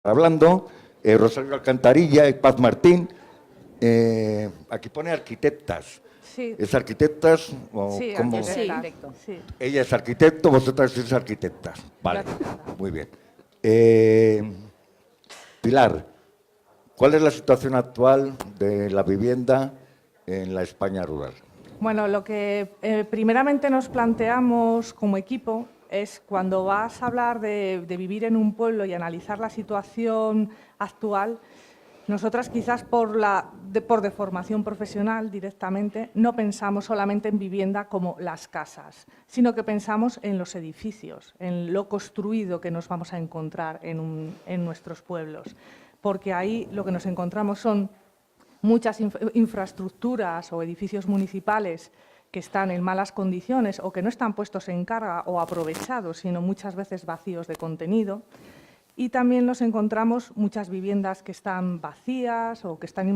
hablando, Rosario Alcantarilla y Paz Martín. Aquí pone arquitectas. Sí. ¿Es arquitectas o Sí, cómo? sí. Sí. Ella es arquitecto, vosotras sois arquitectas. Vale, muy bien. Pilar, ¿cuál es la situación actual de la vivienda en la España rural? Bueno, lo que primeramente nos planteamos como equipo es cuando vas a hablar de vivir en un pueblo y analizar la situación actual, nosotras quizás por deformación profesional directamente no pensamos solamente en vivienda como las casas, sino que pensamos en los edificios, en lo construido que nos vamos a encontrar en nuestros pueblos, porque ahí lo que nos encontramos son muchas infraestructuras o edificios municipales que están en malas condiciones o que no están puestos en carga o aprovechados, sino muchas veces vacíos de contenido. Y también nos encontramos muchas viviendas que están vacías o que están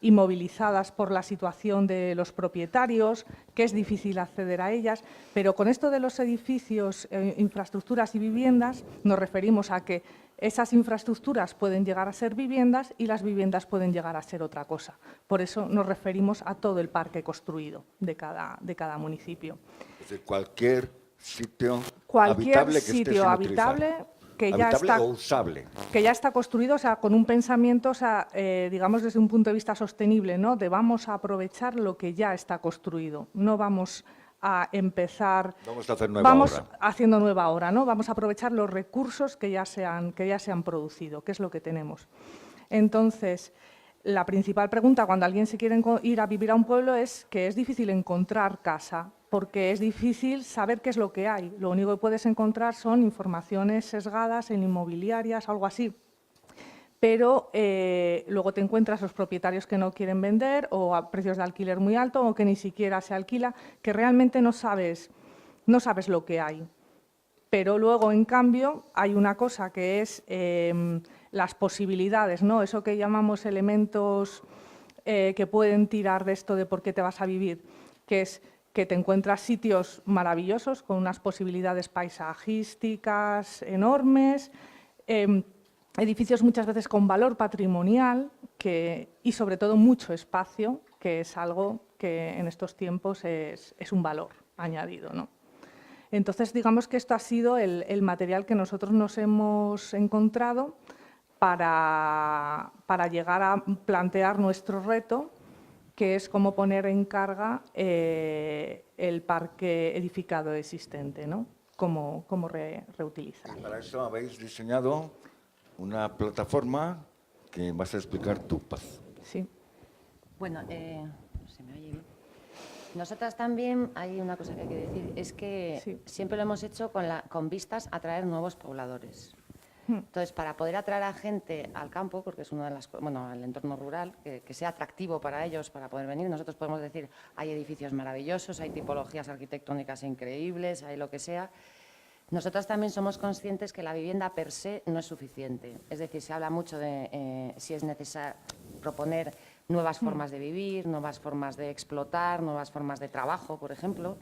inmovilizadas por la situación de los propietarios, que es difícil acceder a ellas. Pero con esto de los edificios, infraestructuras y viviendas, nos referimos a que esas infraestructuras pueden llegar a ser viviendas y las viviendas pueden llegar a ser otra cosa. Por eso nos referimos a todo el parque construido de cada municipio. Es decir, cualquier sitio Cualquier habitable que esté sin habitable utilizar. que ya está, o usable. que ya está construido, o sea, con un pensamiento, o sea, digamos desde un punto de vista sostenible, ¿no? De vamos a aprovechar lo que ya está construido, no vamos a empezar, Vamos a hacer nueva obra. haciendo nueva obra, ¿no? Vamos a aprovechar los recursos que ya se han producido, que es lo que tenemos. Entonces, la principal pregunta cuando alguien se quiere ir a vivir a un pueblo es que es difícil encontrar casa, porque es difícil saber qué es lo que hay. Lo único que puedes encontrar son informaciones sesgadas en inmobiliarias, algo así. Pero luego te encuentras los propietarios que no quieren vender o a precios de alquiler muy alto o que ni siquiera se alquila, que realmente no sabes lo que hay. Pero luego, en cambio, hay una cosa que es las posibilidades, ¿no? Eso que llamamos elementos que pueden tirar de esto de por qué te vas a vivir, que es que te encuentras sitios maravillosos con unas posibilidades paisajísticas enormes, edificios muchas veces con valor patrimonial y sobre todo mucho espacio, que es algo que en estos tiempos es un valor añadido, ¿no? Entonces, digamos que esto ha sido el material que nosotros nos hemos encontrado para llegar a plantear nuestro reto, que es cómo poner en carga el parque edificado existente, ¿no? Cómo reutilizar. Y para eso habéis diseñado una plataforma que vas a explicar tú, Paz. Sí. Bueno, ¿se me oye bien? Nosotras también, hay una cosa que hay que decir, es que Sí. siempre lo hemos hecho con vistas a traer nuevos pobladores. Entonces, para poder atraer a gente al campo, porque es una de las, bueno, al entorno rural, que sea atractivo para ellos para poder venir, nosotros podemos decir, hay edificios maravillosos, hay tipologías arquitectónicas increíbles, hay lo que sea. Nosotras también somos conscientes que la vivienda per se no es suficiente. Es decir, se habla mucho de si es necesario proponer nuevas formas de vivir, nuevas formas de explotar, nuevas formas de trabajo, por ejemplo.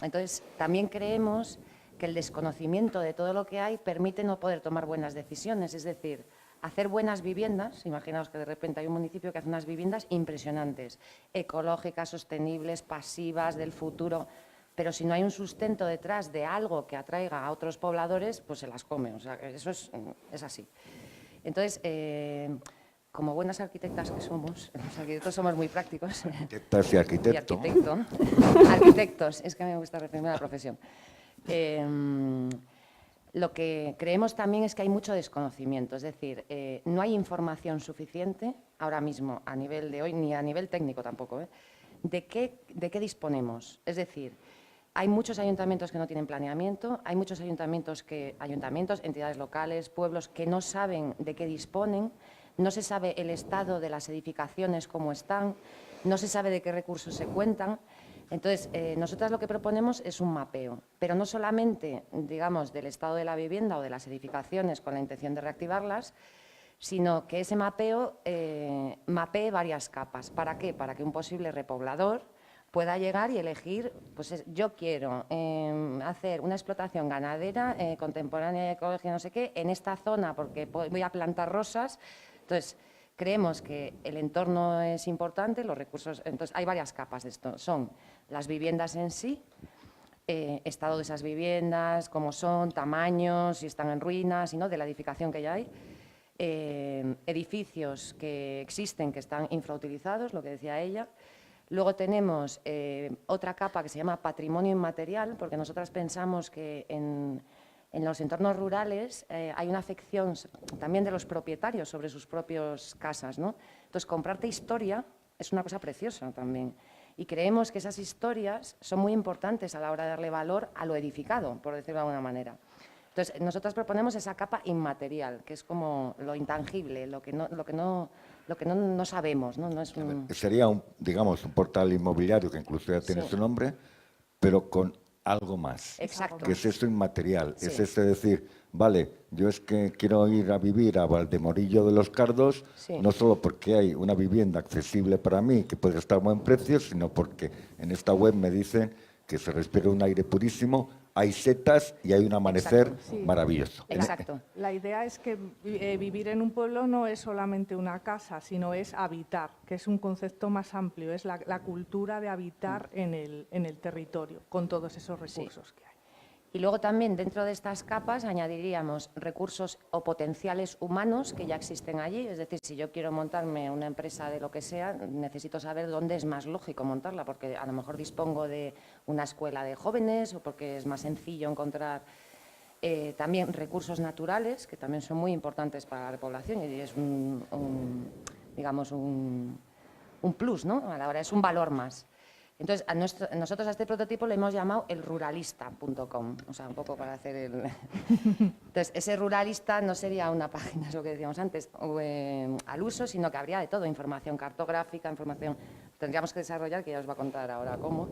Entonces, también creemos que el desconocimiento de todo lo que hay permite no poder tomar buenas decisiones. Es decir, hacer buenas viviendas, imaginaos que de repente hay un municipio que hace unas viviendas impresionantes, ecológicas, sostenibles, pasivas, del futuro, pero si no hay un sustento detrás de algo que atraiga a otros pobladores, pues se las come. O sea, eso es así. Entonces, como buenas arquitectas que somos, los arquitectos somos muy prácticos. Arquitectas y arquitectos. Arquitectos, es que me gusta referirme a la profesión. Lo que creemos también es que hay mucho desconocimiento, es decir, no hay información suficiente ahora mismo a nivel de hoy, ni a nivel técnico tampoco, de qué disponemos. Es decir, hay muchos ayuntamientos que no tienen planeamiento, hay muchos ayuntamientos, entidades locales, pueblos que no saben de qué disponen, no se sabe el estado de las edificaciones, cómo están, no se sabe de qué recursos se cuentan. Entonces, nosotras lo que proponemos es un mapeo, pero no solamente, digamos, del estado de la vivienda o de las edificaciones con la intención de reactivarlas, sino que ese mapeo mapee varias capas. ¿Para qué? Para que un posible repoblador pueda llegar y elegir, pues yo quiero hacer una explotación ganadera contemporánea, ecológica, no sé qué, en esta zona porque voy a plantar rosas. Entonces, creemos que el entorno es importante, los recursos. Entonces, hay varias capas de esto. Son las viviendas en sí, estado de esas viviendas, cómo son, tamaños, si están en ruinas, y no, de la edificación que ya hay. Edificios que existen, que están infrautilizados, lo que decía ella. Luego tenemos otra capa que se llama patrimonio inmaterial, porque nosotras pensamos que en los entornos rurales hay una afección también de los propietarios sobre sus propias casas, ¿no? Entonces, comprarte historia es una cosa preciosa también. Y creemos que esas historias son muy importantes a la hora de darle valor a lo edificado, por decirlo de alguna manera. Entonces, nosotras proponemos esa capa inmaterial, que es como lo intangible, lo que no sabemos, ¿no? No es Sería, digamos, un portal inmobiliario que incluso ya tiene su nombre, pero con algo más. Exacto. Que es eso inmaterial. Sí. Es ese decir, vale, yo es que quiero ir a vivir a Valdemorillo de los Cardos, Sí. no solo porque hay una vivienda accesible para mí, que puede estar a buen precio, sino porque en esta web me dicen que se respira un aire purísimo, hay setas y hay un amanecer Exacto, sí. maravilloso. Exacto. La idea es que vivir en un pueblo no es solamente una casa, sino es habitar, que es un concepto más amplio, es la cultura de habitar en el territorio, con todos esos recursos que hay. Y luego también dentro de estas capas añadiríamos recursos o potenciales humanos que ya existen allí. Es decir, si yo quiero montarme una empresa de lo que sea, necesito saber dónde es más lógico montarla, porque a lo mejor dispongo de una escuela de jóvenes o porque es más sencillo encontrar también recursos naturales, que también son muy importantes para la población y es digamos, un plus, ¿no? A la hora, es un valor más. Entonces, nosotros a este prototipo le hemos llamado el ruralista.com, o sea, un poco para hacer el... Entonces, ese ruralista no sería una página, es lo que decíamos antes, al uso, sino que habría de todo, información cartográfica, información... Tendríamos que desarrollar, que ya os va a contar ahora cómo.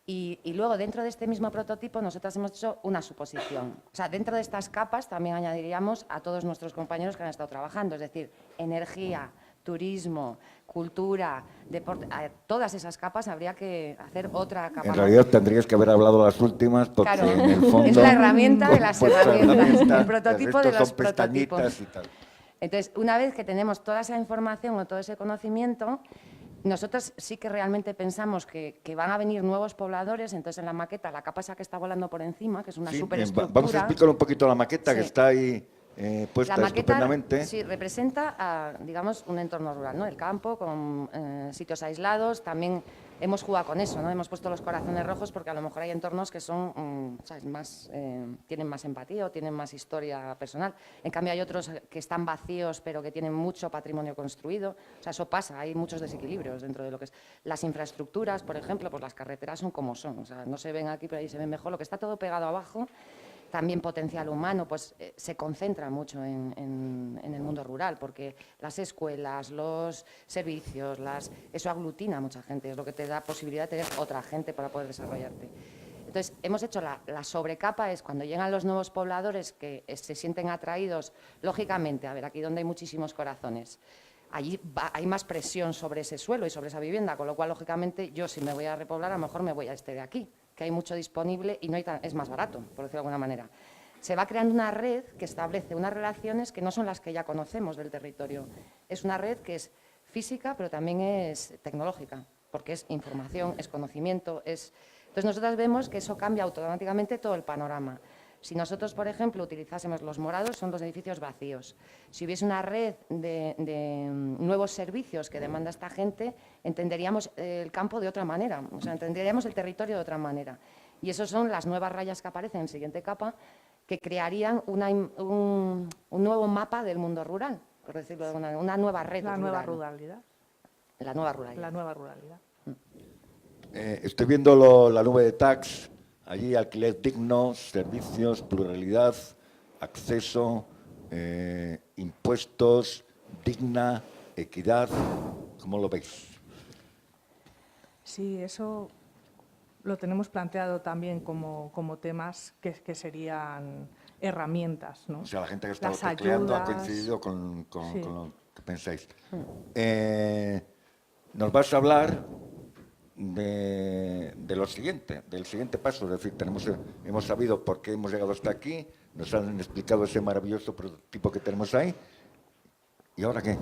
Y luego, dentro de este mismo prototipo, nosotras hemos hecho una suposición. O sea, dentro de estas capas también añadiríamos a todos nuestros compañeros que han estado trabajando, es decir, energía, turismo, cultura, deporte, todas esas capas habría que hacer otra capa. En realidad tendrías que haber hablado las últimas porque claro, en el fondo... es la herramienta de las vuestra herramientas, herramienta, el prototipo el de resto los son pestañitas prototipos. y tal. Entonces, una vez que tenemos toda esa información o todo ese conocimiento, nosotros sí que realmente pensamos que van a venir nuevos pobladores. Entonces, en la maqueta, la capa esa que está volando por encima, que es una Sí, superestructura... vamos a explicar un poquito la maqueta que Sí. está ahí puesta La maqueta estupendamente. sí, representa, digamos, un entorno rural, ¿no? El campo, con sitios aislados. También hemos jugado con eso, ¿no? Hemos puesto los corazones rojos porque a lo mejor hay entornos que son, ¿sabes? Más, tienen más empatía o tienen más historia personal. En cambio, hay otros que están vacíos pero que tienen mucho patrimonio construido. O sea, eso pasa, hay muchos desequilibrios dentro de lo que es. Las infraestructuras, por ejemplo, pues las carreteras son como son. O sea, no se ven aquí, pero ahí se ven mejor. Lo que está todo pegado abajo, también potencial humano, pues se concentra mucho en el mundo rural, porque las escuelas, los servicios, eso aglutina a mucha gente, es lo que te da posibilidad de tener otra gente para poder desarrollarte. Entonces, hemos hecho la sobrecapa, es cuando llegan los nuevos pobladores que se sienten atraídos, lógicamente, a ver, aquí donde hay muchísimos corazones, allí hay más presión sobre ese suelo y sobre esa vivienda, con lo cual, lógicamente, yo si me voy a repoblar, a lo mejor me voy a este de aquí, que hay mucho disponible y no es más barato, por decirlo de alguna manera. Se va creando una red que establece unas relaciones que no son las que ya conocemos del territorio. Es una red que es física, pero también es tecnológica, porque es información, es conocimiento, Entonces, nosotras vemos que eso cambia automáticamente todo el panorama. Si nosotros, por ejemplo, utilizásemos los morados, son los edificios vacíos. Si hubiese una red de nuevos servicios que demanda esta gente, entenderíamos el campo de otra manera, o sea, entenderíamos el territorio de otra manera. Y esas son las nuevas rayas que aparecen en la siguiente capa, que crearían un nuevo mapa del mundo rural, por decirlo de alguna manera, una nueva red La rural. nueva ruralidad. La nueva ruralidad. La nueva ruralidad. Estoy viendo la nube de tags, allí alquiler digno, servicios, pluralidad, acceso, impuestos, digna, equidad. ¿Cómo lo veis? Sí, eso lo tenemos planteado también como temas que serían herramientas, ¿no? O sea, la gente que está Las tecleando ha ayudas. coincidido con Sí. lo que pensáis. Nos vas a hablar lo siguiente, del siguiente paso. Es decir, hemos sabido por qué hemos llegado hasta aquí, nos han explicado ese maravilloso prototipo que tenemos ahí. ¿Y ahora qué?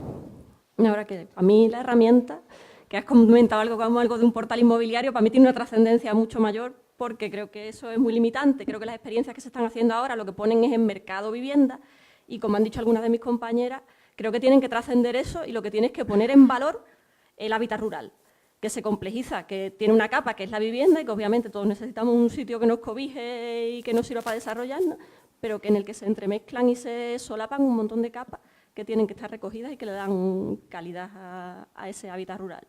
Ahora que a mí la herramienta, que has comentado algo como algo de un portal inmobiliario, para mí tiene una trascendencia mucho mayor porque creo que eso es muy limitante. Creo que las experiencias que se están haciendo ahora lo que ponen es en mercado vivienda y, como han dicho algunas de mis compañeras, creo que tienen que trascender eso y lo que tienes que poner en valor el hábitat rural, que se complejiza, que tiene una capa que es la vivienda y que obviamente todos necesitamos un sitio que nos cobije y que nos sirva para desarrollarnos, pero que en el que se entremezclan y se solapan un montón de capas que tienen que estar recogidas y que le dan calidad a ese hábitat rural.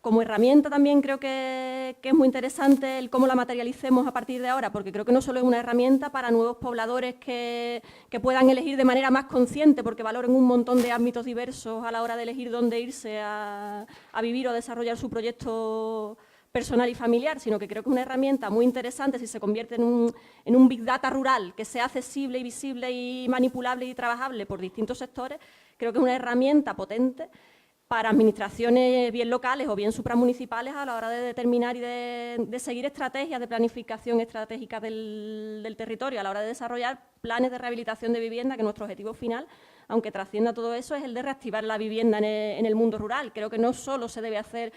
Como herramienta también creo que es muy interesante el cómo la materialicemos a partir de ahora, porque creo que no solo es una herramienta para nuevos pobladores que puedan elegir de manera más consciente, porque valoren un montón de ámbitos diversos a la hora de elegir dónde irse a vivir o a desarrollar su proyecto personal y familiar, sino que creo que es una herramienta muy interesante si se convierte en un Big Data rural que sea accesible y visible y manipulable y trabajable por distintos sectores. Creo que es una herramienta potente para administraciones bien locales o bien supramunicipales a la hora de determinar y de seguir estrategias de planificación estratégica del territorio, a la hora de desarrollar planes de rehabilitación de vivienda, que nuestro objetivo final, aunque trascienda todo eso, es el de reactivar la vivienda en el mundo rural. Creo que no solo se debe hacer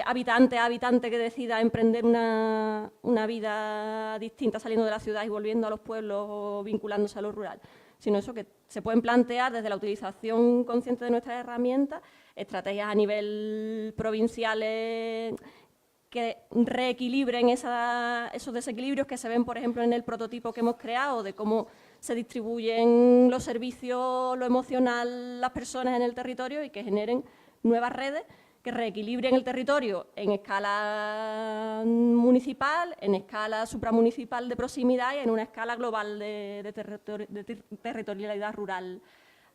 habitante a habitante que decida emprender una vida distinta saliendo de la ciudad y volviendo a los pueblos o vinculándose a lo rural, sino eso, que se pueden plantear desde la utilización consciente de nuestras herramientas estrategias a nivel provincial que reequilibren esos desequilibrios que se ven, por ejemplo, en el prototipo que hemos creado, de cómo se distribuyen los servicios, lo emocional, las personas en el territorio y que generen nuevas redes que reequilibren el territorio en escala municipal, en escala supramunicipal de proximidad y en una escala global de territorialidad rural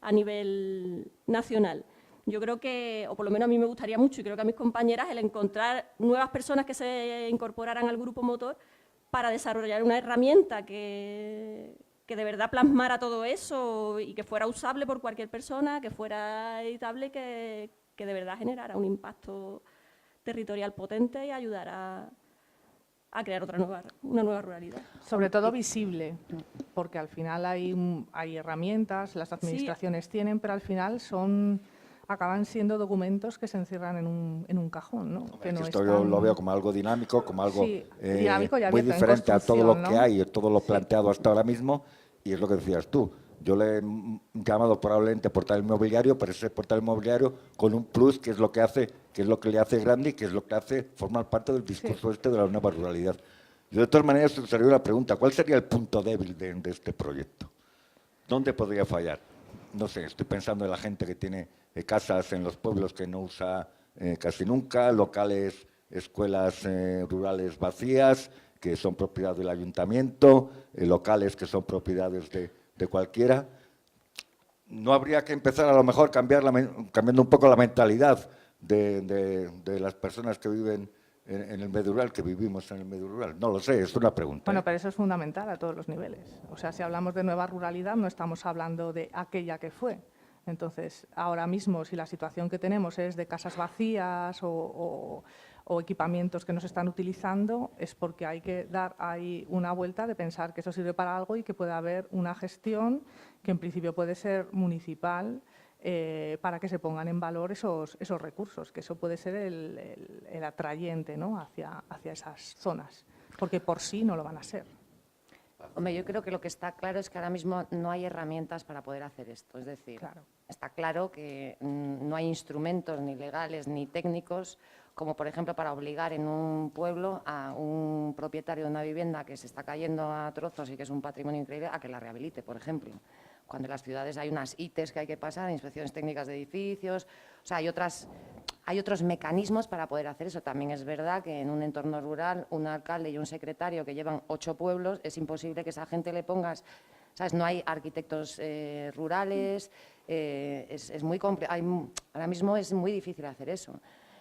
a nivel nacional. Yo creo que, o por lo menos a mí me gustaría mucho, y creo que a mis compañeras, el encontrar nuevas personas que se incorporaran al grupo motor para desarrollar una herramienta que de verdad plasmara todo eso y que fuera usable por cualquier persona, que fuera editable, que de verdad generara un impacto territorial potente y ayudara a crear una nueva ruralidad. Sobre todo visible, porque al final hay herramientas, las administraciones tienen, pero al final acaban siendo documentos que se encierran en un cajón, ¿no? Que no esto yo lo veo como algo dinámico, como algo dinámico y muy diferente a todo lo que ¿no? hay, todo lo planteado hasta ahora mismo, y es lo que decías tú. Yo le he llamado probablemente portal inmobiliario, pero ese portal inmobiliario con un plus, que es lo que hace, que es lo que le hace grande y que es lo que hace formar parte del discurso de la nueva ruralidad. Yo, de todas maneras, sería una pregunta: ¿cuál sería el punto débil de este proyecto? ¿Dónde podría fallar? No sé, estoy pensando en la gente que tiene casas en los pueblos que no usa casi nunca, locales, escuelas rurales vacías, que son propiedad del ayuntamiento, locales que son propiedades de cualquiera. No habría que empezar a lo mejor cambiando un poco la mentalidad de las personas que viven en el medio rural, que vivimos en el medio rural. No lo sé, es una pregunta. Bueno, pero eso es fundamental a todos los niveles. O sea, si hablamos de nueva ruralidad, no estamos hablando de aquella que fue. Entonces, ahora mismo, si la situación que tenemos es de casas vacías o equipamientos que no se están utilizando, es porque hay que dar ahí una vuelta de pensar que eso sirve para algo y que puede haber una gestión que en principio puede ser municipal para que se pongan en valor esos recursos, que eso puede ser el atrayente, ¿no?, hacia esas zonas, porque por sí no lo van a ser. Hombre, yo creo que lo que está claro es que ahora mismo no hay herramientas para poder hacer esto. Es decir, está claro que no hay instrumentos ni legales ni técnicos, como por ejemplo para obligar en un pueblo a un propietario de una vivienda que se está cayendo a trozos y que es un patrimonio increíble a que la rehabilite, por ejemplo. Cuando en las ciudades hay unas ITES que hay que pasar, inspecciones técnicas de edificios, o sea, hay otros mecanismos para poder hacer eso. También es verdad que en un entorno rural, un alcalde y un secretario que llevan 8 pueblos, es imposible que esa gente le pongas, ¿sabes? No hay arquitectos rurales, es muy ahora mismo es muy difícil hacer eso.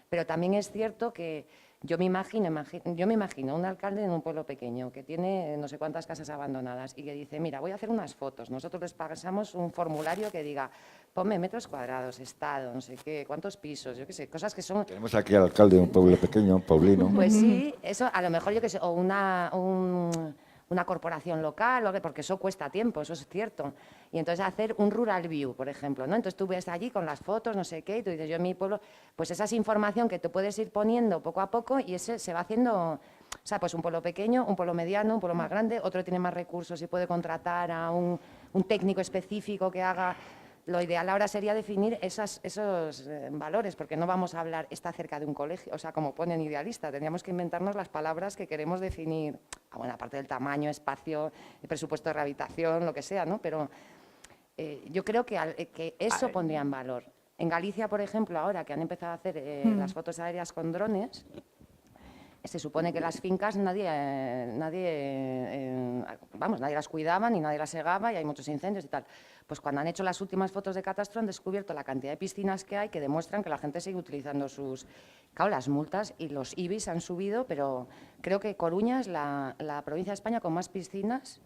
Pero también es cierto que Yo me imagino un alcalde en un pueblo pequeño que tiene no sé cuántas casas abandonadas y que dice, mira, voy a hacer unas fotos. Nosotros les pasamos un formulario que diga, ponme metros cuadrados, estado, no sé qué, cuántos pisos, yo qué sé, cosas que son... Tenemos aquí al alcalde de un pueblo pequeño, Paulino. Pues sí, eso a lo mejor yo qué sé, o una corporación local, porque eso cuesta tiempo, eso es cierto. Y entonces hacer un rural view, por ejemplo, ¿no? Entonces tú ves allí con las fotos, no sé qué, y tú dices, yo en mi pueblo, pues esa es información que tú puedes ir poniendo poco a poco y ese se va haciendo, o sea, pues un pueblo pequeño, un pueblo mediano, un pueblo más grande, otro tiene más recursos y puede contratar a un técnico específico que haga... Lo ideal ahora sería definir esos valores, porque no vamos a hablar, está cerca de un colegio, o sea, como ponen idealista, tendríamos que inventarnos las palabras que queremos definir, bueno, aparte del tamaño, espacio, el presupuesto de rehabilitación, lo que sea, ¿no? Pero yo creo que eso pondría en valor. En Galicia, por ejemplo, ahora que han empezado a hacer las fotos aéreas con drones, se supone que las fincas nadie las cuidaba ni nadie las segaba y hay muchos incendios y tal. Pues cuando han hecho las últimas fotos de catastro han descubierto la cantidad de piscinas que hay que demuestran que la gente sigue utilizando sus... Claro, las multas y los IBIs han subido, pero creo que Coruña es la provincia de España con más piscinas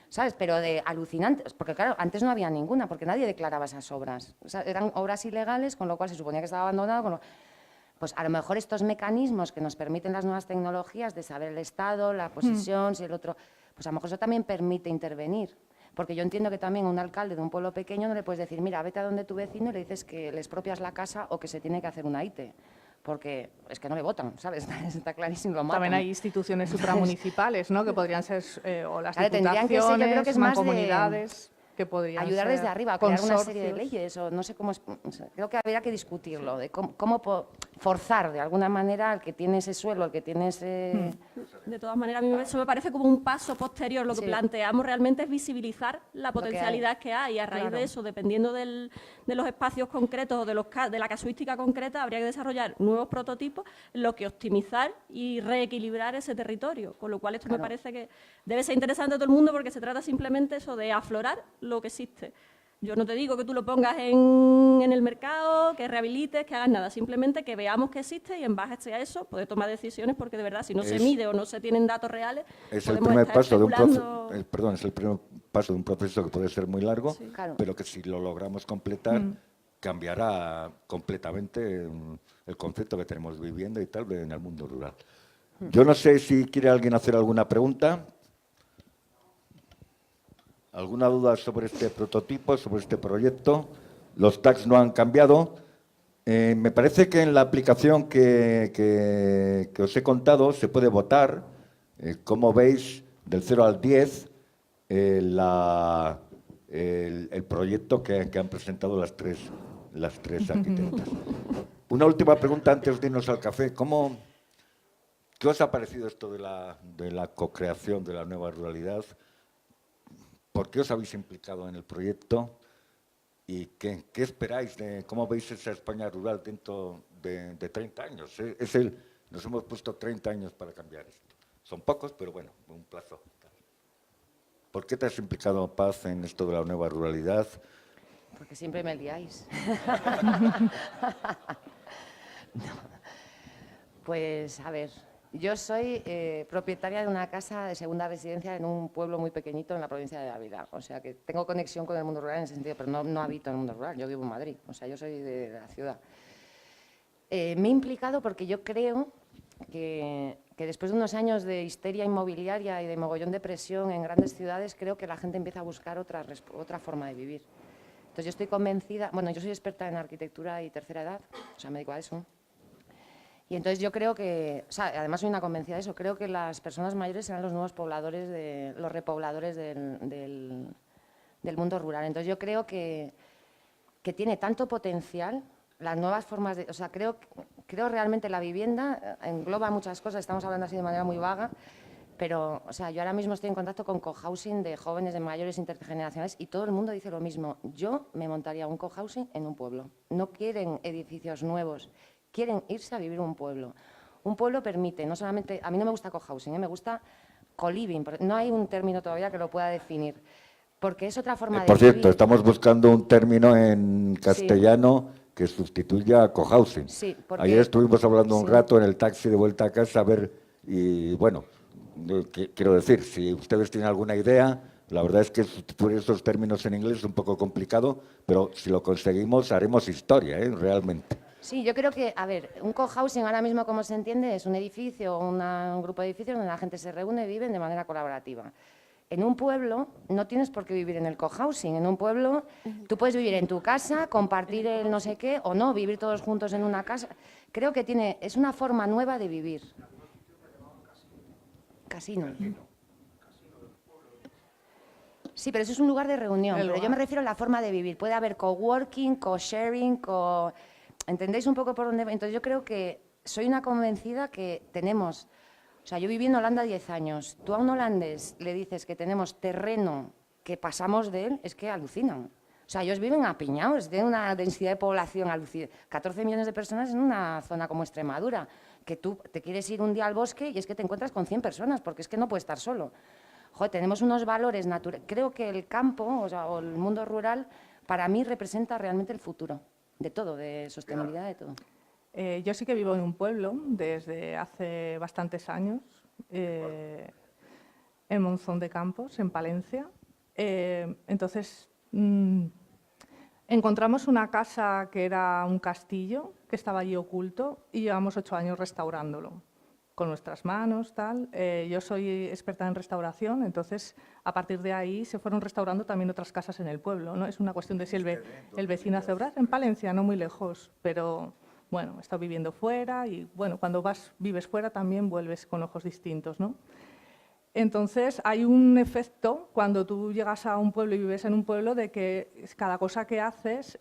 ¿sabes? Pero de alucinantes, porque claro, antes no había ninguna, porque nadie declaraba esas obras. O sea, eran obras ilegales, con lo cual se suponía que estaba abandonado, pues a lo mejor estos mecanismos que nos permiten las nuevas tecnologías de saber el estado, la posesión, si el otro, pues a lo mejor eso también permite intervenir. Porque yo entiendo que también a un alcalde de un pueblo pequeño no le puedes decir, mira, vete a donde tu vecino y le dices que le expropias la casa o que se tiene que hacer una ITE. Porque es que no le votan, ¿sabes? Está clarísimo, lo matan. También hay instituciones supramunicipales, ¿no? Que podrían ser o las Claro, tendrían que ser, yo creo que es más mancomunidades, que podrían ayudar ser desde arriba a crear una serie de consorcios. leyes, o no sé cómo, creo que habría que discutirlo, de cómo forzar de alguna manera al que tiene ese suelo, al que tiene ese... De todas maneras, a mí eso me parece como un paso posterior. Lo que Sí. planteamos realmente es visibilizar la potencialidad que hay. Y a raíz Claro. de eso, dependiendo de los espacios concretos o de la casuística concreta, habría que desarrollar nuevos prototipos en los que optimizar y reequilibrar ese territorio. Con lo cual, esto me parece que debe ser interesante a todo el mundo porque se trata simplemente eso de aflorar lo que existe. Yo no te digo que tú lo pongas en el mercado, que rehabilites, que hagas nada. Simplemente que veamos que existe y en base a eso poder tomar decisiones porque de verdad si no se mide o no se tienen datos reales, Es el podemos primer estar paso de un especulando. es el primer paso de un proceso que puede ser muy largo, Sí. Claro. pero que si lo logramos completar, cambiará completamente el concepto que tenemos viviendo y tal en el mundo rural. Yo no sé si quiere alguien hacer alguna pregunta. ¿Alguna duda sobre este prototipo, sobre este proyecto? Los tags no han cambiado. Me parece que en la aplicación que os he contado se puede votar, como veis, del 0 al 10, el proyecto que han presentado las tres arquitectas. Una última pregunta antes de irnos al café. ¿Qué os ha parecido esto de la co-creación de la nueva ruralidad? ¿Por qué os habéis implicado en el proyecto? ¿Y qué esperáis? ¿Cómo veis esa España rural dentro de 30 años? Nos hemos puesto 30 años para cambiar esto. Son pocos, pero bueno, un plazo. ¿Por qué te has implicado, Paz, en esto de la nueva ruralidad? Porque siempre me liáis. No. Pues, a ver, yo soy propietaria de una casa de segunda residencia en un pueblo muy pequeñito en la provincia de Ávila. O sea, que tengo conexión con el mundo rural en ese sentido, pero no habito en el mundo rural, yo vivo en Madrid. O sea, yo soy de la ciudad. Me he implicado porque yo creo que después de unos años de histeria inmobiliaria y de mogollón de presión en grandes ciudades, creo que la gente empieza a buscar otra forma de vivir. Entonces yo estoy convencida, bueno, yo soy experta en arquitectura y tercera edad, o sea, me dedico a eso. Y entonces yo creo que, o sea, además soy una convencida de eso, creo que las personas mayores serán los nuevos pobladores, los repobladores del mundo rural. Entonces yo creo que tiene tanto potencial, las nuevas formas de... O sea, creo realmente la vivienda engloba muchas cosas, estamos hablando así de manera muy vaga, pero, o sea, yo ahora mismo estoy en contacto con cohousing de jóvenes, de mayores, intergeneracionales, y todo el mundo dice lo mismo. Yo me montaría un cohousing en un pueblo. No quieren edificios nuevos, quieren irse a vivir un pueblo. Un pueblo permite, no solamente... A mí no me gusta cohousing, me gusta co-living. No hay un término todavía que lo pueda definir, porque es otra forma de Por cierto, vivir. estamos buscando un término en castellano que sustituya a cohousing. Sí, porque- Ayer estuvimos hablando un sí. rato en el taxi de vuelta a casa, a ver, y bueno, quiero decir, si ustedes tienen alguna idea, la verdad es que sustituir esos términos en inglés es un poco complicado, pero si lo conseguimos haremos historia, realmente. Sí, yo creo que, a ver, un cohousing ahora mismo, como se entiende, es un edificio o un grupo de edificios donde la gente se reúne y viven de manera colaborativa. En un pueblo no tienes por qué vivir en el cohousing. En un pueblo tú puedes vivir en tu casa, compartir el no sé qué o no, vivir todos juntos en una casa. Creo que es una forma nueva de vivir. Casino. Sí, pero eso es un lugar de reunión. Pero yo me refiero a la forma de vivir. Puede haber coworking, co-sharing, ¿entendéis un poco por dónde? Entonces yo creo que soy una convencida que tenemos... O sea, yo viví en Holanda 10 años. Tú a un holandés le dices que tenemos terreno, que pasamos de él, es que alucinan. O sea, ellos viven apiñados, tienen una densidad de población alucinante. 14 millones de personas en una zona como Extremadura, que tú te quieres ir un día al bosque y es que te encuentras con 100 personas, porque es que no puedes estar solo. Joder, tenemos unos valores naturales. Creo que el campo, o el mundo rural, para mí representa realmente el futuro de todo, de sostenibilidad, de todo. Yo sí que vivo en un pueblo desde hace bastantes años, en Monzón de Campos, en Palencia. Entonces, encontramos una casa que era un castillo, que estaba allí oculto, y llevamos 8 años restaurándolo, con nuestras manos, tal. Yo soy experta en restauración, entonces, a partir de ahí se fueron restaurando también otras casas en el pueblo, ¿no? Es una cuestión de si el vecino hace obras. En Palencia, no muy lejos, pero... Bueno, he estado viviendo fuera y, bueno, cuando vives fuera también vuelves con ojos distintos, ¿no? Entonces, hay un efecto cuando tú llegas a un pueblo y vives en un pueblo de que cada cosa que haces,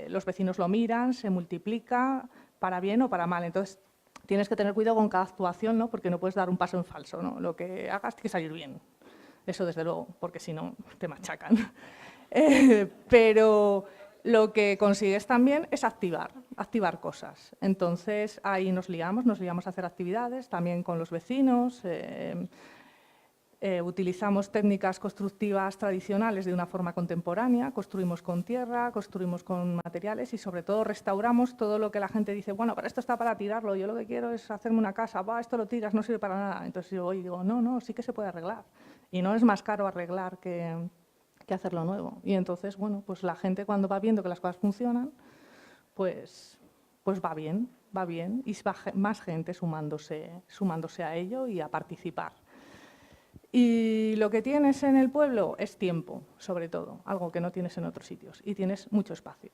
los vecinos lo miran, se multiplica para bien o para mal. Entonces, tienes que tener cuidado con cada actuación, ¿no? Porque no puedes dar un paso en falso, ¿no? Lo que hagas tiene que salir bien. Eso, desde luego, porque si no, te machacan. Pero... lo que consigues también es activar cosas. Entonces, ahí nos liamos a hacer actividades, también con los vecinos, utilizamos técnicas constructivas tradicionales de una forma contemporánea, construimos con tierra, construimos con materiales y, sobre todo, restauramos todo lo que la gente dice, bueno, pero esto está para tirarlo, yo lo que quiero es hacerme una casa, esto lo tiras, no sirve para nada. Entonces, yo voy y digo, no, sí que se puede arreglar. Y no es más caro arreglar que hacerlo nuevo. Y entonces, bueno, pues la gente cuando va viendo que las cosas funcionan, pues va bien, y va más gente sumándose a ello y a participar. Y lo que tienes en el pueblo es tiempo, sobre todo, algo que no tienes en otros sitios, y tienes mucho espacio.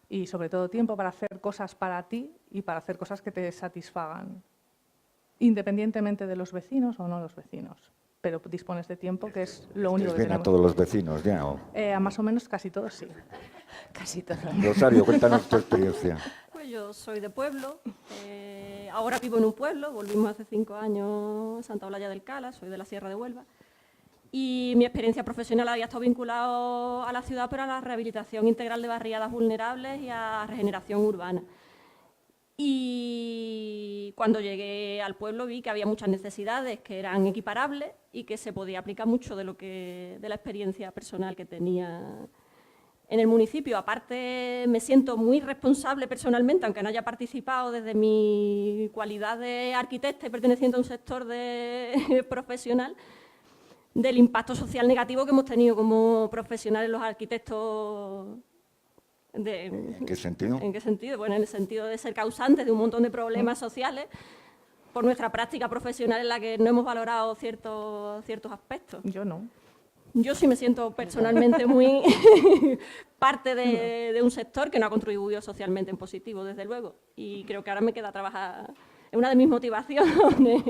Y sobre todo tiempo para hacer cosas para ti y para hacer cosas que te satisfagan, independientemente de los vecinos o no los vecinos. Pero dispones de tiempo, que es lo único que ¿Bien tenemos. a todos los vecinos ya? Más o menos casi todos, sí. Casi todo. Rosario, cuéntanos tu experiencia. Pues yo soy de pueblo, ahora vivo en un pueblo, volvimos hace 5 años a Santa Olalla del Cala, soy de la Sierra de Huelva, y mi experiencia profesional había estado vinculada a la ciudad, pero a la rehabilitación integral de barriadas vulnerables y a regeneración urbana. Y cuando llegué al pueblo vi que había muchas necesidades que eran equiparables y que se podía aplicar mucho de la experiencia personal que tenía en el municipio. Aparte, me siento muy responsable personalmente, aunque no haya participado desde mi cualidad de arquitecta y perteneciente a un sector profesional, del impacto social negativo que hemos tenido como profesionales los arquitectos. ¿En qué sentido? ¿En qué sentido? Bueno, en el sentido de ser causantes de un montón de problemas sociales por nuestra práctica profesional en la que no hemos valorado ciertos aspectos. Yo no. Yo sí me siento personalmente muy parte de un sector que no ha contribuido socialmente en positivo, desde luego. Y creo que ahora me queda trabajar, es una de mis motivaciones,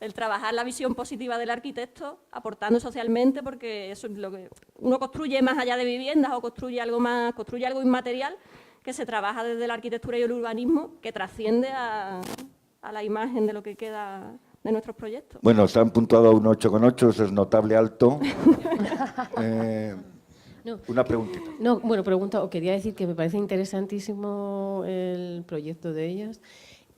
el trabajar la visión positiva del arquitecto, aportando socialmente, porque eso es lo que uno construye más allá de viviendas o construye algo inmaterial que se trabaja desde la arquitectura y el urbanismo, que trasciende a la imagen de lo que queda de nuestros proyectos. Bueno, se han puntuado a un 8,8, eso es notable alto. No. Una preguntita. No, bueno, quería decir que me parece interesantísimo el proyecto de ellas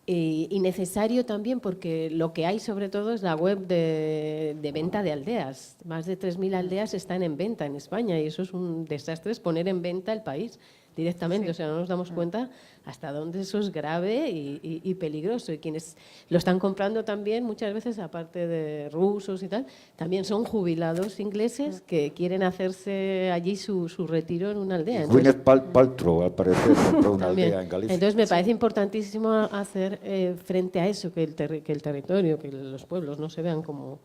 y necesario también porque lo que hay sobre todo es la web de venta de aldeas. Más de 3.000 aldeas están en venta en España y eso es un desastre, es poner en venta el país. directamente, Sí. o sea, no nos damos cuenta hasta dónde eso es grave y peligroso. Y quienes lo están comprando también, muchas veces, aparte de rusos y tal, también son jubilados ingleses que quieren hacerse allí su retiro en una aldea. Gwyneth Paltrow, al parecer, compró una También. aldea en Galicia. Entonces me parece importantísimo hacer frente a eso, que el territorio, que los pueblos no se vean como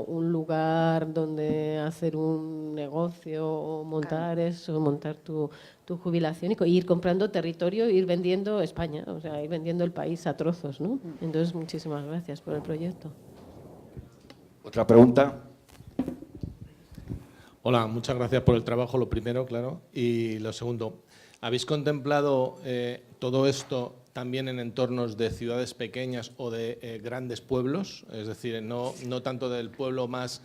un lugar donde hacer un negocio o montar eso, montar tu jubilación y ir comprando territorio, ir vendiendo España, o sea, ir vendiendo el país a trozos, ¿no? Entonces, muchísimas gracias por el proyecto. ¿Otra pregunta? Hola, muchas gracias por el trabajo, lo primero, claro. Y lo segundo, ¿habéis contemplado todo esto también en entornos de ciudades pequeñas o de grandes pueblos? Es decir, no tanto del pueblo más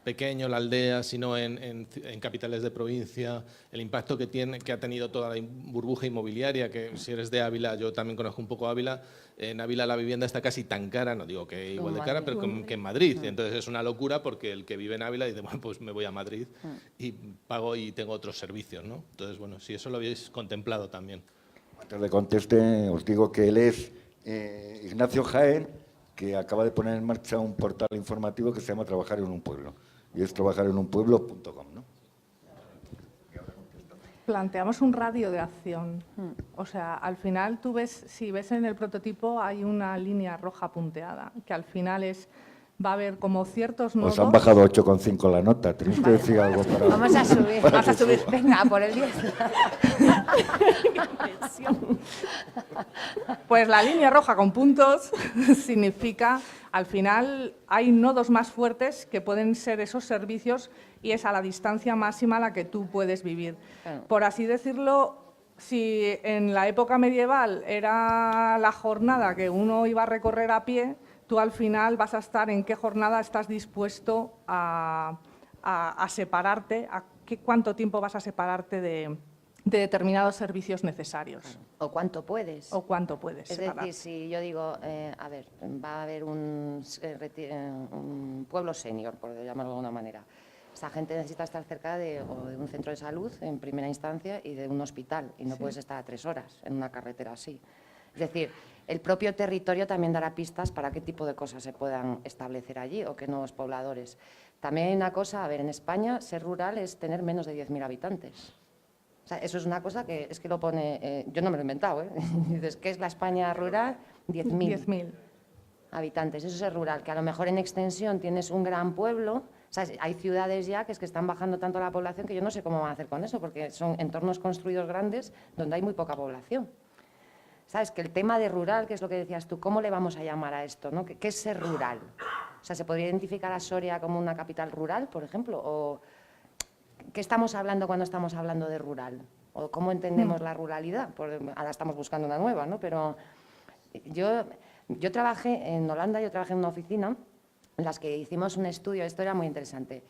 pequeño, la aldea, sino en capitales de provincia, el impacto que ha tenido toda la burbuja inmobiliaria, que si eres de Ávila, yo también conozco un poco Ávila, en Ávila la vivienda está casi tan cara, no digo que igual de cara, pero que en Madrid. Entonces es una locura porque el que vive en Ávila dice, bueno, pues me voy a Madrid y pago y tengo otros servicios, ¿no? Entonces, bueno, si eso lo habéis contemplado también. Antes de conteste, os digo que él es Ignacio Jaén, que acaba de poner en marcha un portal informativo que se llama Trabajar en un Pueblo. Y es trabajarenunpueblo.com, ¿no? Planteamos un radio de acción. O sea, al final tú ves, si ves en el prototipo hay una línea roja punteada, que al final va a haber como ciertos nodos. Os han bajado 8,5 la nota. ¿Tenéis que decir algo para...? Vamos a subir, vamos a subir. Venga, por el 10. Pues la línea roja con puntos significa, al final, hay nodos más fuertes que pueden ser esos servicios y es a la distancia máxima a la que tú puedes vivir. Claro. Por así decirlo, si en la época medieval era la jornada que uno iba a recorrer a pie, tú al final vas a estar en qué jornada estás dispuesto a separarte, cuánto tiempo vas a separarte de determinados servicios necesarios. ¿O cuánto puedes? O cuánto puedes Es separar. decir, si yo digo, a ver, va a haber un pueblo senior, por llamarlo de alguna manera. Esa gente necesita estar cerca de un centro de salud en primera instancia y de un hospital, y no puedes estar a 3 horas en una carretera así. Es decir, el propio territorio también dará pistas para qué tipo de cosas se puedan establecer allí o qué nuevos pobladores. También hay una cosa, a ver, en España ser rural es tener menos de 10.000 habitantes. O sea, eso es una cosa que es que lo pone, yo no me lo he inventado, ¿eh? Dices, ¿qué es la España rural? 10.000 habitantes, eso es rural, que a lo mejor en extensión tienes un gran pueblo. O sea, hay ciudades ya que están bajando tanto la población que yo no sé cómo van a hacer con eso, porque son entornos construidos grandes donde hay muy poca población. ¿Sabes? Que el tema de rural, que es lo que decías tú, ¿cómo le vamos a llamar a esto, ¿no? ¿Qué es ser rural? O sea, ¿se podría identificar a Soria como una capital rural, por ejemplo? ¿O qué estamos hablando cuando estamos hablando de rural? ¿O cómo entendemos la ruralidad? Ahora estamos buscando una nueva, ¿no? Pero yo trabajé en Holanda, yo trabajé en una oficina en las que hicimos un estudio, esto era muy interesante.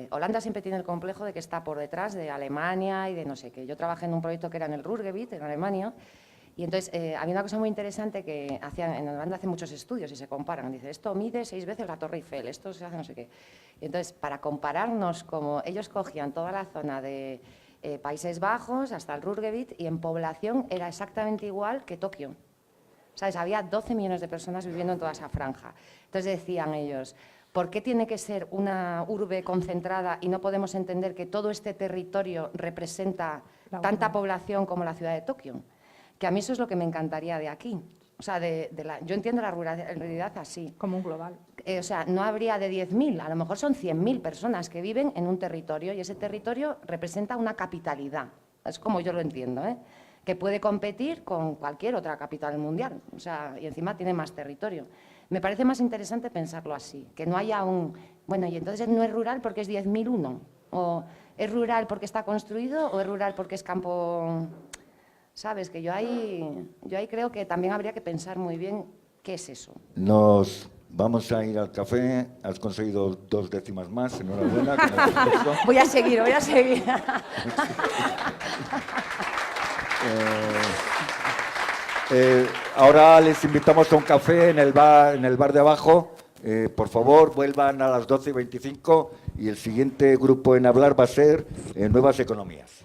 Holanda siempre tiene el complejo de que está por detrás de Alemania y de no sé qué. Yo trabajé en un proyecto que era en el Ruhrgebiet, en Alemania, y entonces había una cosa muy interesante que en Holanda hacen muchos estudios y se comparan. Dice, esto mide 6 veces la Torre Eiffel, esto se hace no sé qué. Y entonces, para compararnos, como ellos cogían toda la zona de Países Bajos hasta el Ruhrgebiet, y en población era exactamente igual que Tokio. ¿Sabes? Había 12 millones de personas viviendo en toda esa franja. Entonces decían ellos, ¿por qué tiene que ser una urbe concentrada y no podemos entender que todo este territorio representa tanta población como la ciudad de Tokio? Que a mí eso es lo que me encantaría de aquí. O sea, yo entiendo la ruralidad así. Como un global. O sea, no habría de 10.000, a lo mejor son 100.000 personas que viven en un territorio y ese territorio representa una capitalidad. Es como yo lo entiendo, ¿eh? Que puede competir con cualquier otra capital mundial. O sea, y encima tiene más territorio. Me parece más interesante pensarlo así, que no haya bueno, y entonces no es rural porque es 10.001, o es rural porque está construido, o es rural porque es campo. ¿Sabes? Que yo ahí creo que también habría que pensar muy bien qué es eso. Nos vamos a ir al café. Has conseguido 2 décimas más. Enhorabuena. Con el discurso. Voy a seguir. Ahora les invitamos a un café en el bar de abajo. Por favor, vuelvan a las 12:25 y el siguiente grupo en hablar va a ser Nuevas Economías.